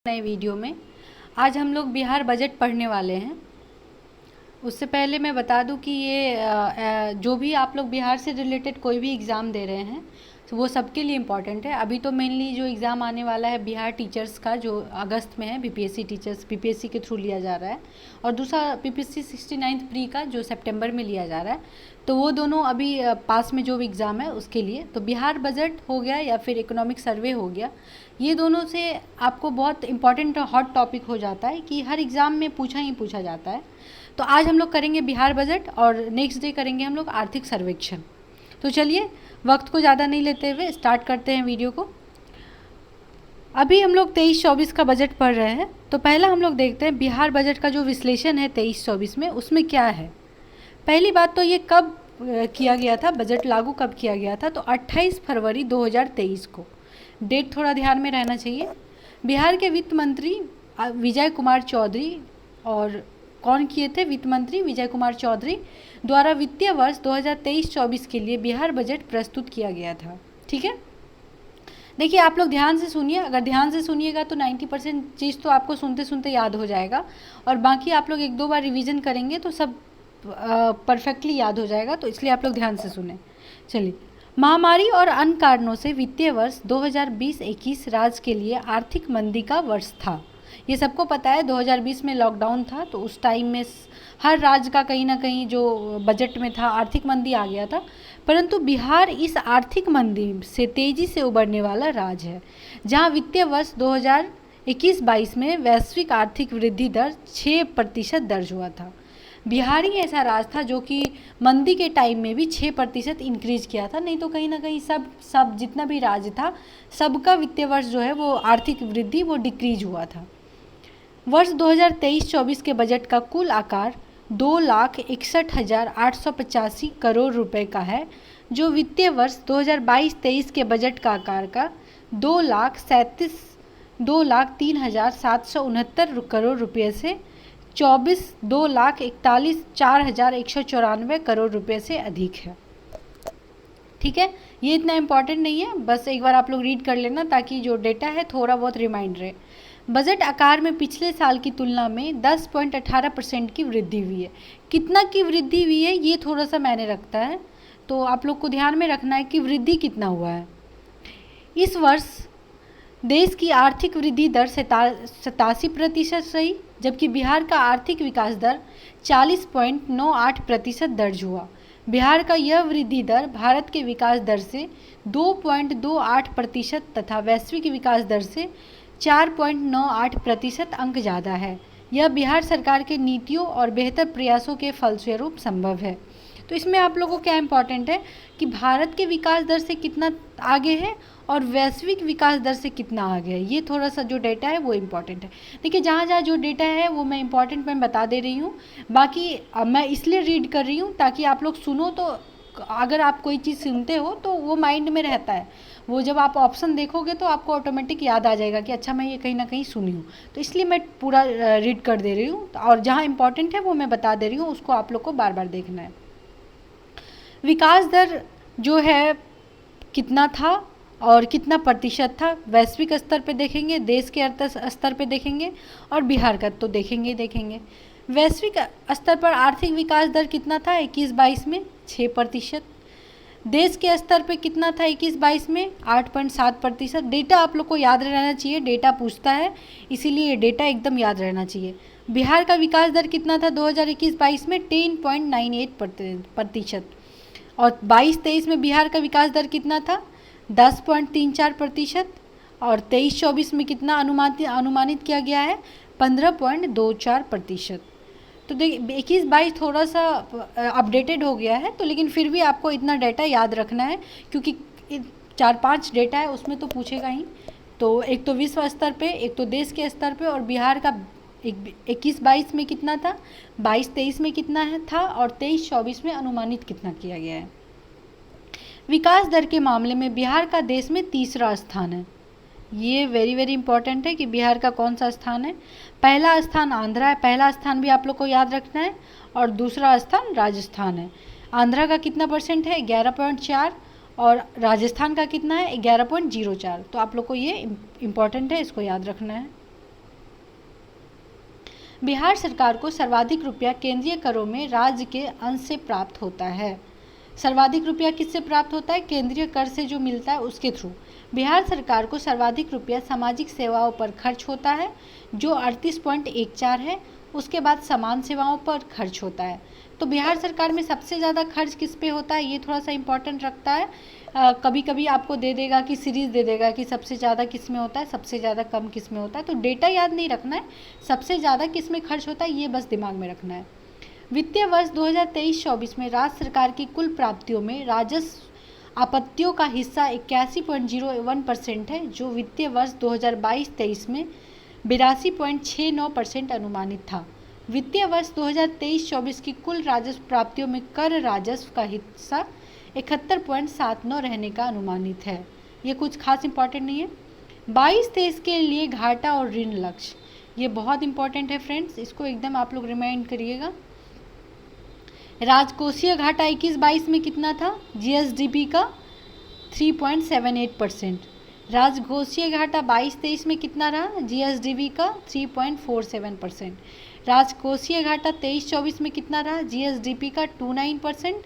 नए वीडियो में आज हम लोग बिहार बजट पढ़ने वाले हैं। उससे पहले मैं बता दूं कि ये जो भी आप लोग बिहार से रिलेटेड कोई भी एग्ज़ाम दे रहे हैं तो वो सबके लिए इम्पॉर्टेंट है। अभी तो मेनली जो एग्ज़ाम आने वाला है बिहार टीचर्स का, जो अगस्त में है, बीपीएससी टीचर्स बीपीएससी के थ्रू लिया जा रहा है, और दूसरा पीपीएससी 69th प्री का जो सितंबर में लिया जा रहा है। तो वो दोनों अभी पास में जो भी एग्ज़ाम है उसके लिए, तो बिहार बजट हो गया या फिर इकोनॉमिक सर्वे हो गया, ये दोनों से आपको बहुत इंपॉर्टेंट हॉट टॉपिक हो जाता है कि हर एग्ज़ाम में पूछा ही पूछा जाता है। तो आज हम लोग करेंगे बिहार बजट और नेक्स्ट डे करेंगे हम लोग आर्थिक सर्वेक्षण। तो चलिए वक्त को ज़्यादा नहीं लेते हुए स्टार्ट करते हैं वीडियो को। अभी हम लोग 23-24 का बजट पढ़ रहे हैं, तो पहला हम लोग देखते हैं बिहार बजट का जो विश्लेषण है 23-24 में, उसमें क्या है। पहली बात तो ये कब किया गया था, बजट लागू कब किया गया था, तो 28 फरवरी 2023 को। डेट थोड़ा ध्यान में रहना चाहिए। बिहार के वित्त मंत्री विजय कुमार चौधरी, और कौन किए थे, वित्त मंत्री विजय कुमार चौधरी द्वारा वित्तीय वर्ष 2023-24 के लिए बिहार बजट प्रस्तुत किया गया था। ठीक है, देखिए आप लोग ध्यान से सुनिए। अगर ध्यान से सुनिएगा तो 90% चीज़ तो आपको सुनते सुनते याद हो जाएगा, और बाकी आप लोग एक दो बार रिवीजन करेंगे तो सब परफेक्टली याद हो जाएगा, तो इसलिए आप लोग ध्यान से सुने। चलिए, महामारी और अन्य कारणों से वित्तीय वर्ष 2020-21 राज्य के लिए आर्थिक मंदी का वर्ष था। ये सबको पता है, 2020 में लॉकडाउन था, तो उस टाइम में हर राज्य का कहीं ना कहीं जो बजट में था आर्थिक मंदी आ गया था। परंतु बिहार इस आर्थिक मंदी से तेज़ी से उबरने वाला राज्य है, जहां वित्तीय वर्ष 2021-22 में वैश्विक आर्थिक वृद्धि दर 6% दर्ज हुआ था। बिहार ही ऐसा राज्य था जो कि मंदी के टाइम में भी 6% इंक्रीज किया था, नहीं तो कहीं ना कहीं सब जितना भी राज्य था सबका वित्तीय वर्ष जो है वो आर्थिक वृद्धि वो डिक्रीज हुआ था। वर्ष 2023-24 के बजट का कुल आकार 2,61,885 करोड़ रुपए का है, जो वित्तीय वर्ष 2022-23 के बजट का आकार का 2,03,769 करोड़ रुपये से 2,41,41,194 करोड़ रुपये से अधिक है। ठीक है, ये इतना इम्पॉर्टेंट नहीं है, बस एक बार आप लोग रीड कर लेना ताकि जो डेटा है थोड़ा बहुत रिमाइंड रहे। बजट आकार में पिछले साल की तुलना में 10.18% की वृद्धि हुई है। कितना की वृद्धि हुई है ये थोड़ा सा मायने रखता है, तो आप लोग को ध्यान में रखना है कि वृद्धि कितना हुआ है। इस वर्ष देश की आर्थिक वृद्धि दर 87% रही, जबकि बिहार का आर्थिक विकास दर 40.98% दर्ज हुआ। बिहार का यह वृद्धि दर भारत के विकास दर से 2.28% तथा वैश्विक विकास दर से 4.98% अंक ज़्यादा है। यह बिहार सरकार के नीतियों और बेहतर प्रयासों के फलस्वरूप संभव है। तो इसमें आप लोगों को क्या इम्पोर्टेंट है कि भारत के विकास दर से कितना आगे है और वैश्विक विकास दर से कितना आगे है, ये थोड़ा सा जो डेटा है वो इम्पॉर्टेंट है। देखिए जहाँ जहाँ जो डेटा है वो मैं इम्पॉर्टेंट मैं बता दे रही हूँ, बाकी मैं इसलिए रीड कर रही हूँ ताकि आप लोग सुनो, तो अगर आप कोई चीज़ सुनते हो तो वो माइंड में रहता है, वो जब आप ऑप्शन देखोगे तो आपको ऑटोमेटिक याद आ जाएगा कि अच्छा मैं ये कहीं ना कहीं सुनी हूँ, तो इसलिए मैं पूरा रीड कर दे रही हूँ, और जहाँ इंपॉर्टेंट है वो मैं बता दे रही हूँ, उसको आप लोग को बार बार देखना है। विकास दर जो है कितना था और कितना प्रतिशत था, वैश्विक स्तर पे देखेंगे, देश के अर्थ स्तर पे देखेंगे, और बिहार का तो देखेंगे। वैश्विक स्तर पर आर्थिक विकास दर कितना था 21-22 में 6%। देश के स्तर पे कितना था 21-22 में 8.7%। डेटा आप लोग को याद रहना चाहिए, डेटा पूछता है इसीलिए ये डेटा एकदम याद रहना चाहिए। बिहार का विकास दर कितना था 2021-22 में 10.98%, और 22-23 में बिहार का विकास दर कितना था 10.34%, और 23-24 में कितना अनुमानित किया गया है 15.24%। तो देखिए 21-22 थोड़ा सा अपडेटेड हो गया है, तो लेकिन फिर भी आपको इतना डेटा याद रखना है क्योंकि 4-5 डेटा है उसमें तो पूछेगा ही। तो एक तो विश्व स्तर पे, एक तो देश के स्तर पे, और बिहार का 21-22 में कितना था, 22-23 में कितना है था, और 23-24 में अनुमानित कितना किया गया है। विकास दर के मामले में बिहार का देश में तीसरा स्थान है। ये वेरी वेरी इंपॉर्टेंट है कि बिहार का कौन सा स्थान है। पहला स्थान आंध्रा है, पहला स्थान भी आप लोग को याद रखना है, और दूसरा स्थान राजस्थान है। आंध्रा का कितना % है 11.4, और राजस्थान का कितना है 11.04। तो आप लोग को ये इम्पॉर्टेंट है, इसको याद रखना है। बिहार सरकार को सर्वाधिक रुपया केंद्रीय करों में राज्य के अंश से प्राप्त होता है। सर्वाधिक रुपया किससे प्राप्त होता है? केंद्रीय कर से जो मिलता है उसके थ्रू। बिहार सरकार को सर्वाधिक रुपया सामाजिक सेवाओं पर खर्च होता है जो 38.14 है। उसके बाद समान सेवाओं पर खर्च होता है। तो बिहार सरकार में सबसे ज़्यादा खर्च किस पे होता है, ये थोड़ा सा इम्पॉर्टेंट रखता है। कभी कभी आपको दे देगा कि सीरीज़ दे देगा कि सबसे ज़्यादा किस में होता है, सबसे ज़्यादा कम किस में होता है। तो डेटा याद नहीं रखना है, सबसे ज़्यादा किस में खर्च होता है ये बस दिमाग में रखना है। वित्तीय वर्ष 2023-24 में राज्य सरकार की कुल प्राप्तियों में राजस्व आपत्तियों का हिस्सा 81.01% है, जो वित्तीय वर्ष 2022-23 में 82.69% अनुमानित था। वित्तीय वर्ष 2023-24 की कुल राजस्व प्राप्तियों में कर राजस्व का हिस्सा 71.79 रहने का अनुमानित है। ये कुछ खास इंपॉर्टेंट नहीं है। 22-23 के लिए घाटा और ऋण लक्ष्य, ये बहुत इंपॉर्टेंट है फ्रेंड्स, इसको एकदम आप लोग रिमाइंड करिएगा। राजकोषीय घाटा 21-22 में कितना था? जीएसडीपी का 3.78%। राजकोषीय घाटा 22-23 में कितना रहा? जीएसडीपी का 3.47%। राजकोषीय घाटा 23-24 में कितना रहा? जीएसडीपी का 29%।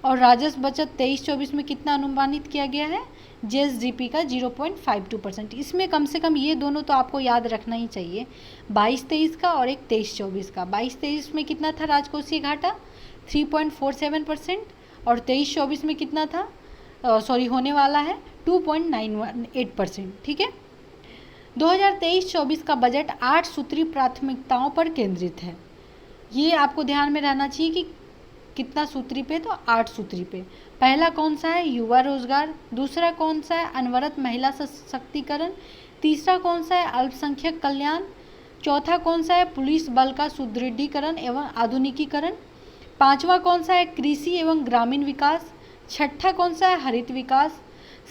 और राजस्व बचत 23-24 में कितना अनुमानित किया गया है? जीएसडीपी का 0.52%। इसमें कम से कम ये दोनों तो आपको याद रखना ही चाहिए, 22-23 का और एक 23-24 का। 22-23 में कितना था राजकोषीय घाटा? 3.47%। और 23-24 में कितना था, होने वाला है 2.98%। ठीक है। 2023-24 का बजट 8 सूत्री प्राथमिकताओं पर केंद्रित है। ये आपको ध्यान में रहना चाहिए कि कितना सूत्री पे, तो 8 सूत्री पे। पहला कौन सा है? युवा रोजगार। दूसरा कौन सा है? अनवरत महिला सशक्तिकरण। तीसरा कौन सा है? अल्पसंख्यक कल्याण। चौथा कौन सा है? पुलिस बल का सुदृढ़ीकरण एवं आधुनिकीकरण। पांचवा कौन सा है? कृषि एवं ग्रामीण विकास। छठा कौन सा है? हरित विकास।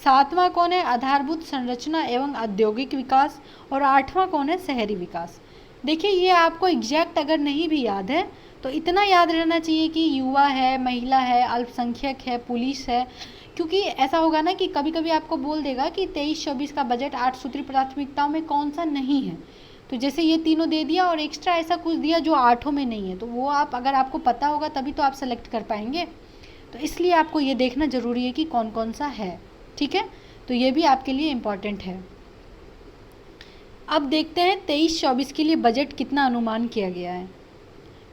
सातवां कौन है? आधारभूत संरचना एवं औद्योगिक विकास। और आठवां कौन है? शहरी विकास। देखिए, ये आपको एग्जैक्ट अगर नहीं भी याद है तो इतना याद रहना चाहिए कि युवा है, महिला है, अल्पसंख्यक है, पुलिस है। क्योंकि ऐसा होगा ना कि कभी कभी आपको बोल देगा कि 23-24 का बजट 8 सूत्री प्राथमिकताओं में कौन सा नहीं है। तो जैसे ये तीनों दे दिया और एक्स्ट्रा ऐसा कुछ दिया जो 8 में नहीं है, तो वो आप अगर आपको पता होगा तभी तो आप सेलेक्ट कर पाएंगे। तो इसलिए आपको ये देखना ज़रूरी है कि कौन कौन सा है। ठीक है, तो ये भी आपके लिए इम्पॉर्टेंट है। अब देखते हैं 23-24 के लिए बजट कितना अनुमान किया गया है।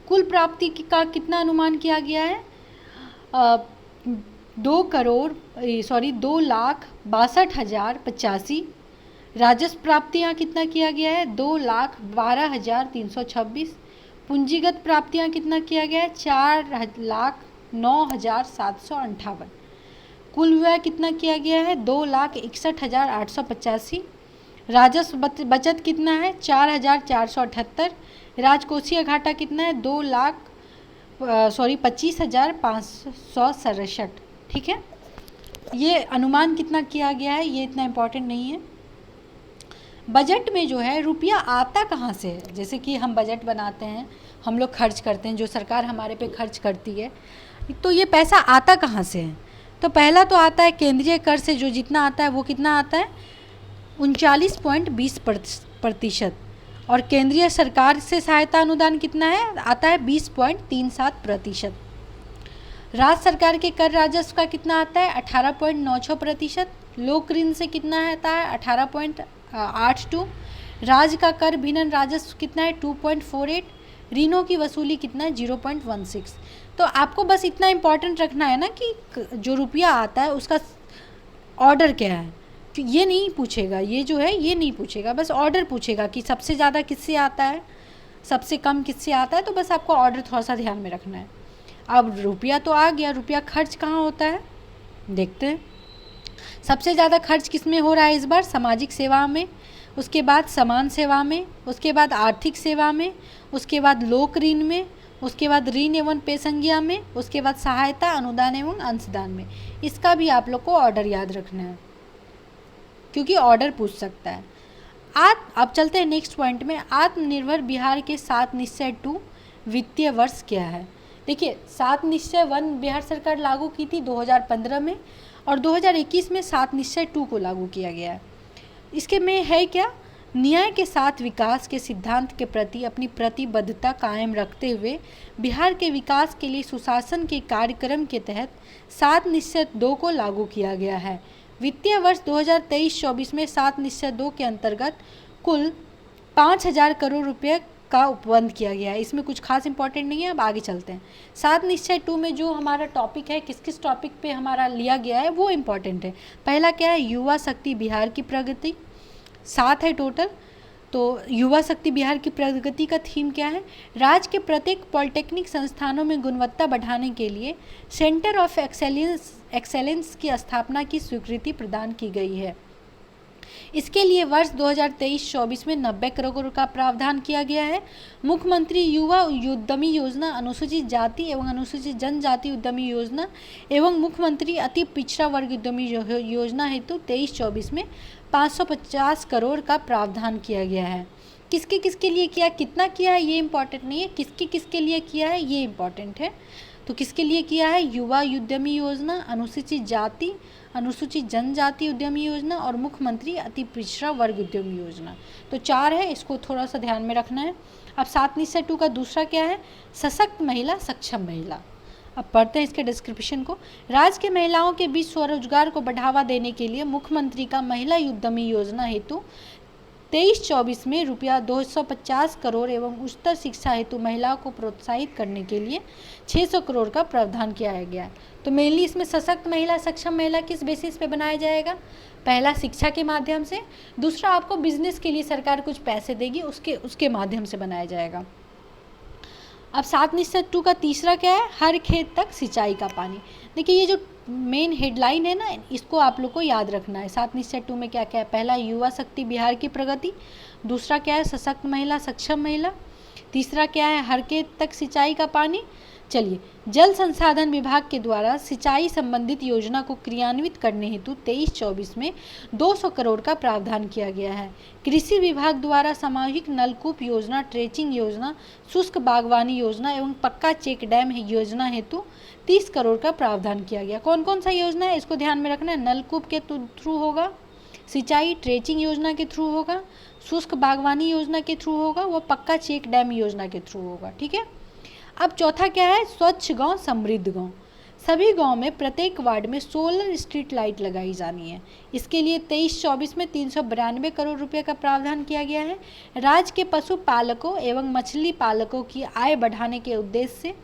कुल प्राप्ति का कितना अनुमान किया गया है? 2,62,65,085। राजस्व प्राप्तियाँ कितना किया गया है? 2,12,326। पूंजीगत प्राप्तियाँ कितना किया गया है? 4,09,758। कुल व्यय कितना किया गया है? 2,61,885। राजस्व बचत कितना है? 4,478। राजकोषीय घाटा कितना है? 25,567। ठीक है, ये अनुमान कितना किया गया है ये इतना इम्पोर्टेंट नहीं है। बजट में जो है रुपया आता कहाँ से है? जैसे कि हम बजट बनाते हैं, हम लोग खर्च करते हैं, जो सरकार हमारे पे खर्च करती है, तो ये पैसा आता कहाँ से है? तो पहला तो आता है केंद्रीय कर से, जो जितना आता है वो कितना आता है? 39.20%। और केंद्रीय सरकार से सहायता अनुदान कितना है? आता है 20.37%। राज्य सरकार के कर राजस्व का कितना आता है? 18.96%। लोक ऋण से कितना आता है? 18.82। राज्य का कर भिन्न राजस्व कितना है? 2.48। ऋणों की वसूली कितना है? 0.16। तो आपको बस इतना इम्पोर्टेंट रखना है ना कि जो रुपया आता है उसका ऑर्डर क्या है। ये नहीं पूछेगा, ये जो है ये नहीं पूछेगा, बस ऑर्डर पूछेगा कि सबसे ज़्यादा किससे आता है, सबसे कम किससे आता है। तो बस आपको ऑर्डर थोड़ा सा ध्यान में रखना है। अब रुपया तो आ गया, रुपया खर्च कहाँ होता है देखते हैं। सबसे ज़्यादा खर्च किस में हो रहा है इस बार? सामाजिक सेवा में, उसके बाद समान सेवा में, उसके बाद आर्थिक सेवा में, उसके बाद लोक ऋण में, उसके बाद ऋण एवं पेशंगिया में, उसके बाद सहायता अनुदान एवं अंशदान में। इसका भी आप लोग को ऑर्डर याद रखना है क्योंकि ऑर्डर पूछ सकता है। अब चलते हैं नेक्स्ट पॉइंट में। आत्मनिर्भर बिहार के 7 निश्चय 2 वित्तीय वर्ष क्या है? देखिए, 7 निश्चय 1 बिहार सरकार लागू की थी 2015 में, और 2021 में 7 निश्चय 2 को लागू किया गया है। इसके में है क्या? न्याय के साथ विकास के सिद्धांत के प्रति अपनी प्रतिबद्धता कायम रखते हुए बिहार के विकास के लिए सुशासन के कार्यक्रम के तहत 7 निश्चय 2 को लागू किया गया है। वित्तीय वर्ष 2023-24 में 7 निश्चय 2 के अंतर्गत कुल 5,000 करोड़ रुपये का उपबंध किया गया है। इसमें कुछ खास इंपॉर्टेंट नहीं है, अब आगे चलते हैं। 7 निश्चय 2 में जो हमारा टॉपिक है, किस किस टॉपिक पे हमारा लिया गया है वो इम्पॉर्टेंट है। पहला क्या है, युवा शक्ति बिहार की प्रगति। 7 है टोटल। तो युवा शक्ति बिहार की प्रगति का थीम क्या है, राज्य के प्रत्येक पॉलिटेक्निक संस्थानों में गुणवत्ता बढ़ाने के लिए सेंटर ऑफ एक्सेलेंस की स्थापना की स्वीकृति प्रदान की गई है। इसके लिए वर्ष 2023-24 में 90 करोड़ का प्रावधान किया गया है। मुख्यमंत्री युवा उद्यमी योजना, अनुसूचित जाति एवं अनुसूचित जनजाति उद्यमी योजना एवं मुख्यमंत्री अति पिछड़ा वर्ग उद्यमी योजना हेतु 23-24 में 550 करोड़ का प्रावधान किया गया है। किसके किसके लिए किया, कितना किया है ये इम्पॉर्टेंट नहीं है, किसके किसके लिए किया है ये इम्पॉर्टेंट है। तो किसके लिए किया है, युवा उद्यमी योजना, अनुसूचित जाति अनुसूचित जनजाति उद्यमी योजना और मुख्यमंत्री अति पिछड़ा वर्ग उद्यमी योजना। तो 4 है, इसको थोड़ा सा ध्यान में रखना है। अब 7 निश्चय 2 का दूसरा क्या है, सशक्त महिला सक्षम महिला। अब पढ़ते हैं इसके डिस्क्रिप्शन को। राज्य के महिलाओं के बीच स्वरोजगार को बढ़ावा देने के लिए मुख्यमंत्री का महिला उद्यमी योजना हेतु 23-24 में रुपया 250 करोड़ एवं उच्चतर शिक्षा हेतु महिलाओं को प्रोत्साहित करने के लिए 600 करोड़ का प्रावधान किया गया है। तो मेनली इसमें सशक्त महिला सक्षम महिला किस बेसिस पे बनाया जाएगा, पहला शिक्षा के माध्यम से, दूसरा आपको बिजनेस के लिए सरकार कुछ पैसे देगी उसके माध्यम से बनाया जाएगा। अब 7 निश्चय 2 का तीसरा क्या है, हर खेत तक सिंचाई का पानी। देखिए ये जो मेन हेडलाइन है ना, इसको आप लोग को याद रखना है। 7 निश्चय 2 में क्या क्या है, पहला युवा शक्ति बिहार की प्रगति, दूसरा क्या है सशक्त महिला सक्षम महिला, तीसरा क्या है हर खेत तक सिंचाई का पानी। चलिए, जल संसाधन विभाग के द्वारा सिंचाई संबंधित योजना को क्रियान्वित करने हेतु 23-24 में 200 करोड़ का प्रावधान किया गया है। कृषि विभाग द्वारा सामूहिक नलकूप योजना, ट्रेचिंग योजना, शुष्क बागवानी योजना एवं पक्का चेक डैम योजना हेतु 30 करोड़ का प्रावधान किया गया। कौन कौन सा योजना है इसको ध्यान में रखना है, नलकूप के थ्रू होगा सिंचाई, ट्रेचिंग योजना के थ्रू होगा, शुष्क बागवानी योजना के थ्रू होगा, वो पक्का चेक डैम योजना के थ्रू होगा। ठीक है। अब चौथा क्या है, स्वच्छ गांव समृद्ध गांव। सभी गांव में प्रत्येक वार्ड में सोलर स्ट्रीट लाइट लगाई जानी है। इसके लिए 23-24 में 392 करोड़ रुपए का प्रावधान किया गया है। राज्य के पशु पालकों एवं मछली पालकों की आय बढ़ाने के उद्देश्य से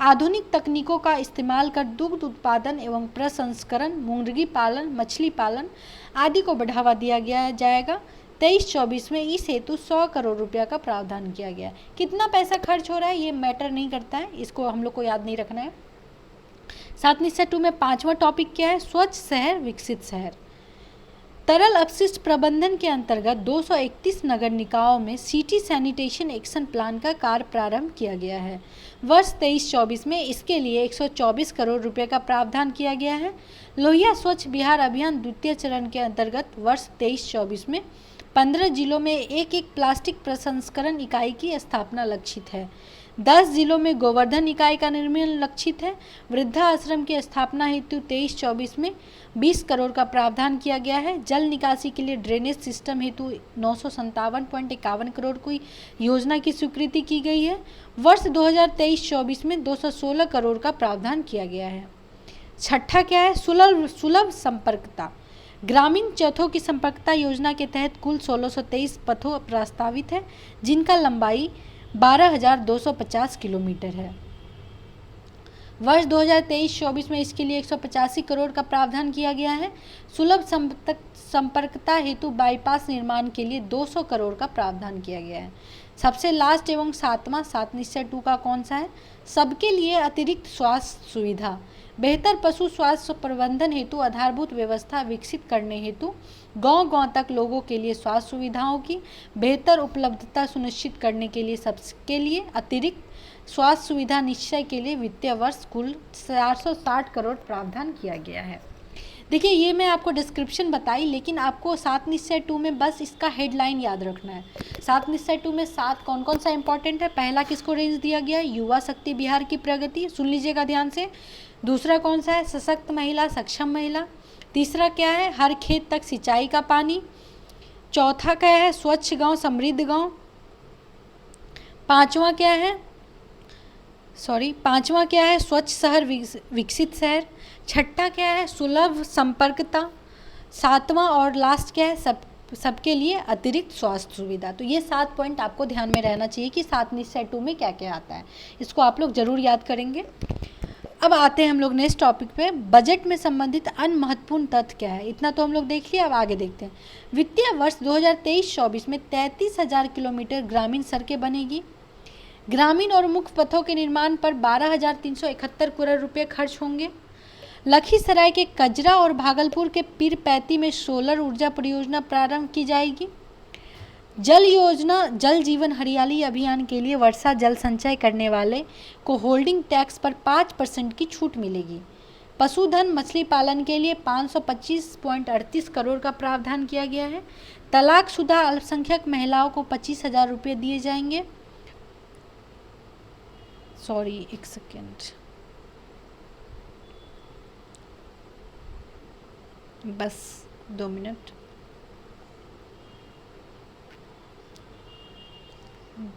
आधुनिक तकनीकों का इस्तेमाल कर दुग्ध उत्पादन एवं प्रसंस्करण, मुर्गी पालन, मछली पालन आदि को बढ़ावा दिया गया जाएगा। 23-24 में इस हेतु 100 करोड़ रुपया का प्रावधान किया गया है। कितना पैसा खर्च हो रहा है ये मैटर नहीं करता है, इसको हम लोग को याद नहीं रखना है। 7 निश्चय 2 में 5वां टॉपिक क्या है, स्वच्छ शहर विकसित शहर। तरल अपशिष्ट प्रबंधन के अंतर्गत 231 नगर निकायों में सिटी सैनिटेशन एक्शन प्लान का कार्य प्रारंभ किया गया है। वर्ष 23-24 में इसके लिए 124 करोड़ रुपए का प्रावधान किया गया है। लोहिया स्वच्छ बिहार अभियान द्वितीय चरण के अंतर्गत वर्ष 23-24 में 15 जिलों में एक प्लास्टिक प्रसंस्करण इकाई की स्थापना लक्षित है। 10 जिलों में गोवर्धन इकाई का निर्माण लक्षित है। वृद्धा आश्रम की स्थापना हेतु 23-24 में 20 करोड़ का प्रावधान किया गया है। जल निकासी के लिए ड्रेनेज सिस्टम हेतु 957.51 करोड़ की योजना की स्वीकृति की गई है। वर्ष 2023-24 में 216 करोड़ का प्रावधान किया गया है। छठा क्या है, सुलभ संपर्कता। ग्रामीण चौथों की संपर्कता योजना के तहत कुल 1623 पथों प्रस्तावित है, जिनका लंबाई 12,250 किलोमीटर है। वर्ष 2023-24 में इसके लिए 185 करोड़ का प्रावधान किया गया है। सुलभ संपर्कता हेतु बाईपास निर्माण के लिए 200 करोड़ का प्रावधान किया गया है। सबसे लास्ट एवं 7 निश्चय 2 का कौन सा है, सबके लिए अतिरिक्त स्वास्थ्य सुविधा। बेहतर पशु स्वास्थ्य प्रबंधन हेतु आधारभूत व्यवस्था विकसित करने हेतु गांव-गांव तक लोगों के लिए स्वास्थ्य सुविधाओं की बेहतर उपलब्धता सुनिश्चित करने के लिए सबके लिए अतिरिक्त स्वास्थ्य सुविधा निश्चय के लिए वित्तीय वर्ष कुल 460 करोड़ प्रावधान किया गया है। देखिए ये मैं आपको डिस्क्रिप्शन बताई, लेकिन आपको 7 निश्चय 2 में बस इसका हेडलाइन याद रखना है। 7 निश्चय 2 में 7 कौन कौन सा इंपॉर्टेंट है, पहला किसको रेंज दिया गया है, युवा शक्ति बिहार की प्रगति, सुन लीजिएगा ध्यान से। दूसरा कौन सा है, सशक्त महिला सक्षम महिला। तीसरा क्या है, हर खेत तक सिंचाई का पानी। चौथा क्या है? स्वच्छ गांव समृद्ध गांव। पांचवा क्या है? स्वच्छ शहर विकसित शहर। छठा क्या है? सुलभ संपर्कता। सातवां और लास्ट क्या है? सबके लिए अतिरिक्त स्वास्थ्य सुविधा। तो ये 7 पॉइंट आपको ध्यान में रहना चाहिए कि 7 निश्चय 2 में क्या क्या आता है। इसको आप लोग जरूर याद करेंगे। अब आते हैं हम लोग नेक्स्ट टॉपिक पे। बजट में संबंधित अन्य महत्वपूर्ण तथ्य क्या है? इतना तो हम लोग देख लिया, अब आगे देखते हैं। वित्तीय वर्ष 2023-24 में 33,000 किलोमीटर ग्रामीण सड़कें बनेगी। ग्रामीण और मुख्य पथों के निर्माण पर 12,371 करोड़ रुपये खर्च होंगे। लखीसराय के कजरा और भागलपुर के पीरपैंती में सोलर ऊर्जा परियोजना प्रारंभ की जाएगी। जल योजना जल जीवन हरियाली अभियान के लिए वर्षा जल संचय करने वाले को होल्डिंग टैक्स पर 5% की छूट मिलेगी। पशुधन मछली पालन के लिए 525.38 करोड़ का प्रावधान किया गया है। तलाकशुदा अल्पसंख्यक महिलाओं को 25,000 रुपये दिए जाएंगे। एक सेकेंड, बस 2 मिनट।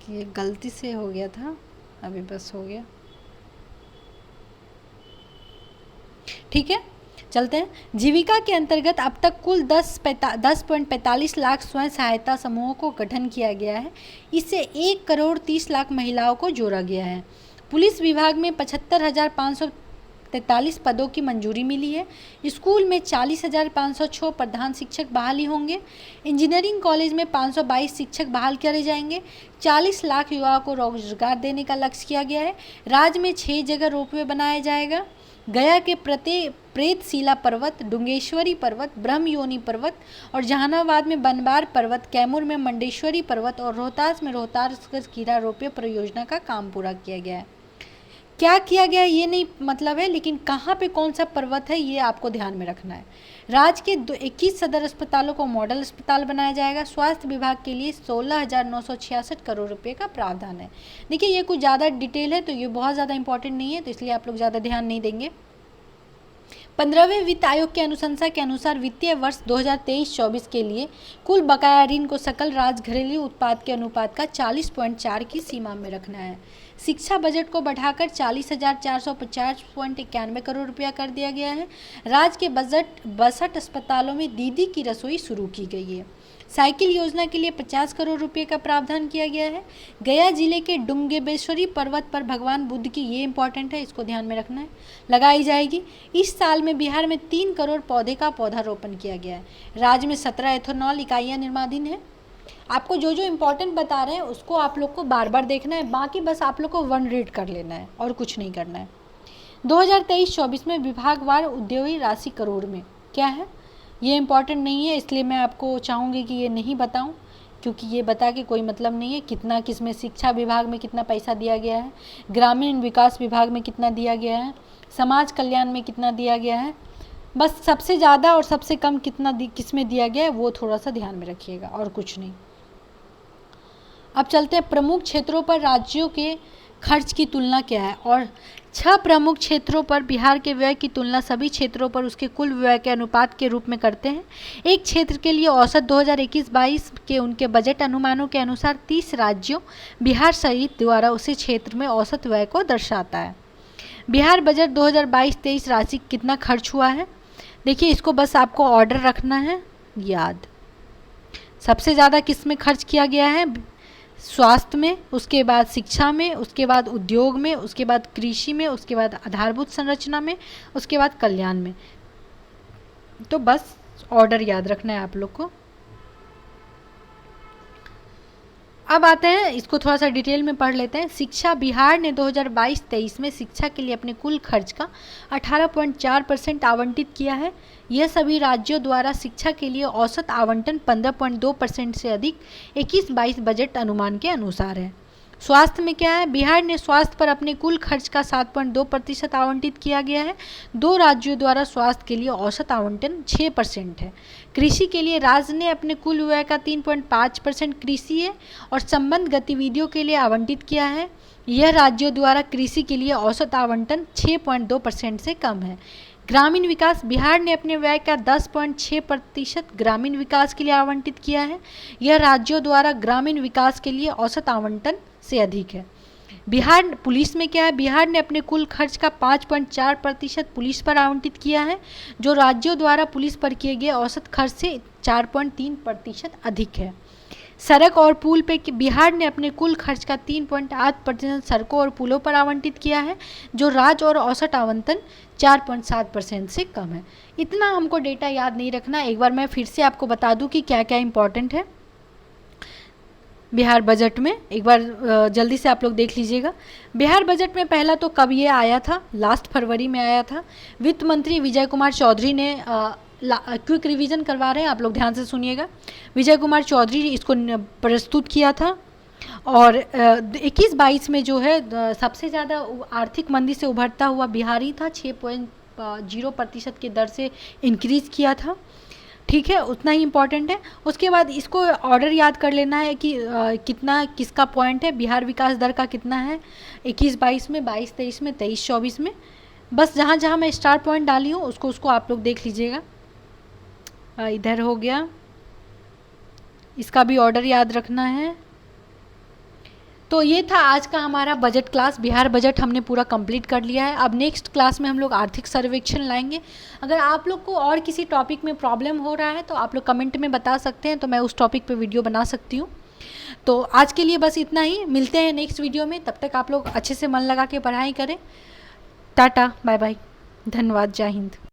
ये गलती से हो गया था, अभी बस हो गया। ठीक है, चलते हैं। जीविका के अंतर्गत अब तक कुल 10.45 लाख स्वयं सहायता समूहों को गठन किया गया है। इससे 1,30,00,000 महिलाओं को जोड़ा गया है। पुलिस विभाग में 75,543 पदों की मंजूरी मिली है। स्कूल में 40,506 प्रधान शिक्षक बहाली होंगे। इंजीनियरिंग कॉलेज में 522 शिक्षक बहाल करे जाएंगे। 40 लाख युवाओं को रोजगार देने का लक्ष्य किया गया है। राज्य में 6 जगह रोपवे बनाया जाएगा। गया के प्रेतशिला पर्वत, डुंगेश्वरी पर्वत, ब्रह्मयोनी पर्वत और जहानाबाद में बनवार पर्वत, कैमूर में मंडेश्वरी पर्वत और रोहतास में रोहतास कीड़ा रोपवे परियोजना का काम पूरा किया गया है। क्या किया गया ये नहीं मतलब है, लेकिन कहाँ पे कौन सा पर्वत है ये आपको ध्यान में रखना है। राज्य के 21 सदर अस्पतालों को मॉडल अस्पताल बनाया जाएगा। स्वास्थ्य विभाग के लिए 16,966 करोड़ रुपए का प्रावधान है। देखिए ये कुछ ज़्यादा डिटेल है तो ये बहुत ज़्यादा इंपॉर्टेंट नहीं है, तो इसलिए आप लोग ज़्यादा ध्यान नहीं देंगे। 15वें वित्त आयोग की अनुशंसा के अनुसार वित्तीय वर्ष 2023-24 के लिए कुल बकाया ऋण को सकल राज्य घरेलू उत्पाद के अनुपात का 40.4 की सीमा में रखना है। शिक्षा बजट को बढ़ाकर 40,450.91 करोड़ रुपया कर दिया गया है। राज्य के 62 अस्पतालों में दीदी की रसोई शुरू की गई है। साइकिल योजना के लिए 50 करोड़ रुपए का प्रावधान किया गया है। गया जिले के डुंगेश्वरी पर्वत पर भगवान बुद्ध की, ये इंपॉर्टेंट है, इसको ध्यान में रखना है, लगाई जाएगी। इस साल में बिहार में 3 करोड़ पौधे का पौधारोपण किया गया है। राज्य में 17 एथेनॉल इकाइयाँ निर्माणाधीन है। आपको जो जो इम्पोर्टेंट बता रहे हैं उसको आप लोग को बार बार देखना है, बाकी बस आप लोग को 1 रीड कर लेना है और कुछ नहीं करना है। 2023-24 में विभागवार उद्योगी राशि करोड़ में क्या है, ये इम्पॉर्टेंट नहीं है, इसलिए मैं आपको चाहूँगी कि ये नहीं बताऊँ, क्योंकि ये बता के कोई मतलब नहीं है। कितना किसमें, शिक्षा विभाग में कितना पैसा दिया गया है, ग्रामीण विकास विभाग में कितना दिया गया है, समाज कल्याण में कितना दिया गया है, बस सबसे ज़्यादा और सबसे कम कितना किसमें दिया गया है वो थोड़ा सा ध्यान में रखिएगा और कुछ नहीं। अब चलते हैं प्रमुख क्षेत्रों पर राज्यों के खर्च की तुलना क्या है। और 6 प्रमुख क्षेत्रों पर बिहार के व्यय की तुलना सभी क्षेत्रों पर उसके कुल व्यय के अनुपात के रूप में करते हैं। एक क्षेत्र के लिए औसत 2021-22 के उनके बजट अनुमानों के अनुसार 30 राज्यों बिहार सहित द्वारा उसी क्षेत्र में औसत व्यय को दर्शाता है। बिहार बजट 2022-23 राशि कितना खर्च हुआ है, देखिए इसको बस आपको ऑर्डर रखना है याद। सबसे ज़्यादा किस में खर्च किया गया है, स्वास्थ्य में, उसके बाद शिक्षा में, उसके बाद उद्योग में, उसके बाद कृषि में, उसके बाद आधारभूत संरचना में, उसके बाद कल्याण में। तो बस ऑर्डर याद रखना है आप लोग को। अब आते हैं, इसको थोड़ा सा डिटेल में पढ़ लेते हैं। शिक्षा, बिहार ने 2022-23 में शिक्षा के लिए अपने कुल खर्च का 18.4% आवंटित किया है। यह सभी राज्यों द्वारा शिक्षा के लिए औसत आवंटन 15.2% से अधिक 21-22 बजट अनुमान के अनुसार है। स्वास्थ्य में क्या है, बिहार ने स्वास्थ्य पर अपने कुल खर्च का 7.2% आवंटित किया गया है। 2 राज्यों द्वारा स्वास्थ्य के लिए औसत आवंटन 6% है। कृषि के लिए राज्य ने अपने कुल व्यय का 3.5% कृषि है और संबंध गतिविधियों के लिए आवंटित किया है। यह राज्यों द्वारा कृषि के लिए औसत आवंटन 6.2% से कम है। ग्रामीण विकास, बिहार ने अपने व्यय का 10.6% ग्रामीण विकास के लिए आवंटित किया है। यह राज्यों द्वारा ग्रामीण विकास के लिए औसत आवंटन से अधिक है। बिहार पुलिस में क्या है, बिहार ने अपने कुल खर्च का 5.4% पुलिस पर आवंटित किया है, जो राज्यों द्वारा पुलिस पर किए गए औसत खर्च से 4.3% अधिक है। सड़क और पुल पे बिहार ने अपने कुल खर्च का 3.8% सड़कों और पुलों पर आवंटित किया है, जो राज्य और औसत आवंटन 4.7% से कम है। इतना हमको डेटा याद नहीं रखना, एक बार मैं फिर से आपको बता दूं कि क्या क्या इम्पोर्टेंट है बिहार बजट में। एक बार जल्दी से आप लोग देख लीजिएगा। बिहार बजट में पहला तो कब ये आया था, लास्ट फरवरी में आया था। वित्त मंत्री विजय कुमार चौधरी ने क्विक रिवीजन करवा रहे हैं, आप लोग ध्यान से सुनिएगा। विजय कुमार चौधरी इसको प्रस्तुत किया था और 21-22 में जो है सबसे ज़्यादा आर्थिक मंदी से उभरता हुआ बिहार ही था। 6.0% की दर से इंक्रीज़ किया था। ठीक है, उतना ही इम्पॉर्टेंट है। उसके बाद इसको ऑर्डर याद कर लेना है कि कितना किसका पॉइंट है, बिहार विकास दर का कितना है 21-22 में, 22-23 में, 23-24 में। बस जहाँ जहाँ मैं स्टार पॉइंट डाली हूँ उसको आप लोग देख लीजिएगा। इधर हो गया, इसका भी ऑर्डर याद रखना है। तो ये था आज का हमारा बजट क्लास। बिहार बजट हमने पूरा कंप्लीट कर लिया है। अब नेक्स्ट क्लास में हम लोग आर्थिक सर्वेक्षण लाएंगे। अगर आप लोग को और किसी टॉपिक में प्रॉब्लम हो रहा है तो आप लोग कमेंट में बता सकते हैं, तो मैं उस टॉपिक पे वीडियो बना सकती हूँ। तो आज के लिए बस इतना ही, मिलते हैं नेक्स्ट वीडियो में। तब तक आप लोग अच्छे से मन लगा के पढ़ाई करें। टाटा, बाय बाय, धन्यवाद, जय हिंद।